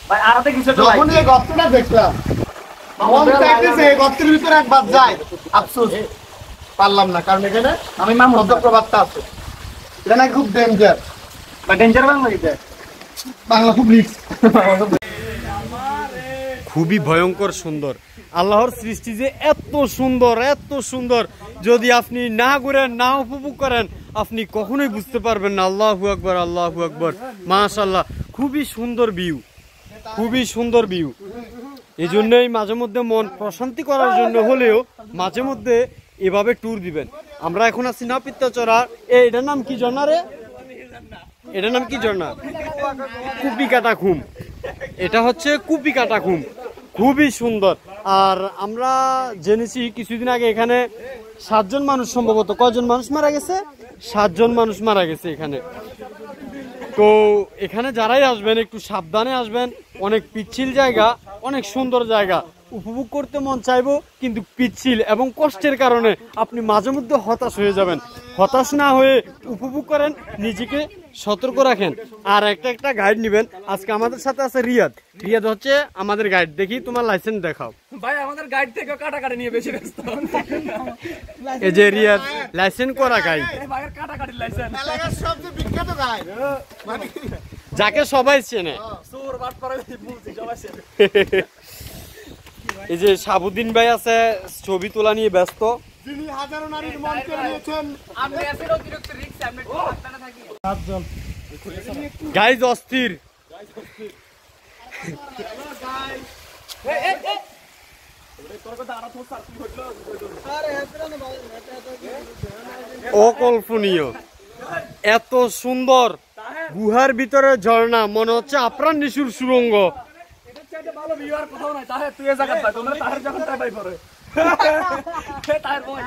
ভাই আরাতে কিছু তো যখন এই গর্তটা দেখলাম মন চাইতেছে এই গর্তের ভিতরে একবার যাই, আফসোস পারলাম না, কারণ এখানে আমি মামু প্রবাদটা আছে, এটা নাকি খুব ডেঞ্জার। বা ডেঞ্জার বাংলা এটা বাংলা খুব রিস্ক। খুবই ভয়ঙ্কর সুন্দর। আল্লাহর সৃষ্টি যে এত সুন্দর, এত সুন্দর, যদি আপনি না ঘুরেন, না উপভোগ করেন, আপনি কখনোই বুঝতে পারবেন না। আল্লাহু আকবার, আল্লাহু আকবার, মাশাআল্লাহ। খুবই সুন্দর ভিউ, খুবই সুন্দর ভিউ। এই জন্যই মাঝে মধ্যে মন প্রশান্তি করার জন্য হলেও মাঝে মধ্যে এভাবে ট্যুর দিবেন। আমরা এখন আছি নাপিতাচড়া। এটার নাম কি ঝর্ণা রে? এটার নাম কি ঝর্ণা? কুপিকাটা খুম। এটা হচ্ছে কুপিকাটা খুম, খুবই সুন্দর। আর আমরা জেনেছি কিছুদিন আগে এখানে 7 জন মানুষ, সম্ভবত কয়জন মানুষ মারা গেছে? 7 জন মানুষ মারা গেছে এখানে। তো এখানে যারাই আসবেন একটু সাবধানে আসবেন। অনেক পিচ্ছিল জায়গা, অনেক সুন্দর জায়গা, উপভোগ করতে মন চাইবো, কিন্তু পিচ্ছিল এবং কষ্টের কারণে আপনি মাঝে মধ্যে হতাশ হয়ে যাবেন। হতাশ না হয়ে উপভোগ করেন, নিজেকে সতর্ক রাখেন। আর একটা গাইড নেবেন। আজকে আমাদের সাথে আছে রিয়াদ। রিয়াদ হচ্ছে আমাদের গাইড। দেখি তোমার লাইসেন্স দেখাও। ভাই আমাদের গাইড থেকে কাটাকাটি নিয়ে বেশি ব্যস্ত। এই যে রিয়াদ লাইসেন্স করা গাইড, ভাইয়ের কাটাকাটি লাইসেন্স এলাকার সবচেয়ে বিখ্যাত গাইড, মানে যাকে সবাই চেনে। চোর বাট করে বলছি সবাই চেনে। এই যে সাবুদ্দিন ভাই আছে, ছবি তোলা নিয়ে ব্যস্ত। যিনি হাজারো নারীর মন কেড়ে নিয়েছেন। আপনি আছেন অতিরিক্ত রিস্ক, আপনি আপনারা থাকি 7 জন গাইজ অস্থির। অকল্পনীয়, এত সুন্দর গুহার ভিতরে ঝর্ণা, মনে হচ্ছে আপনার নিশুর সুরঙ্গ। ভালো ভিউ আর কোথাও নাই। তাহে তুই এ জায়গা পাই, তোমরা তাহের যখন তাই পাই পরে। তাহের বই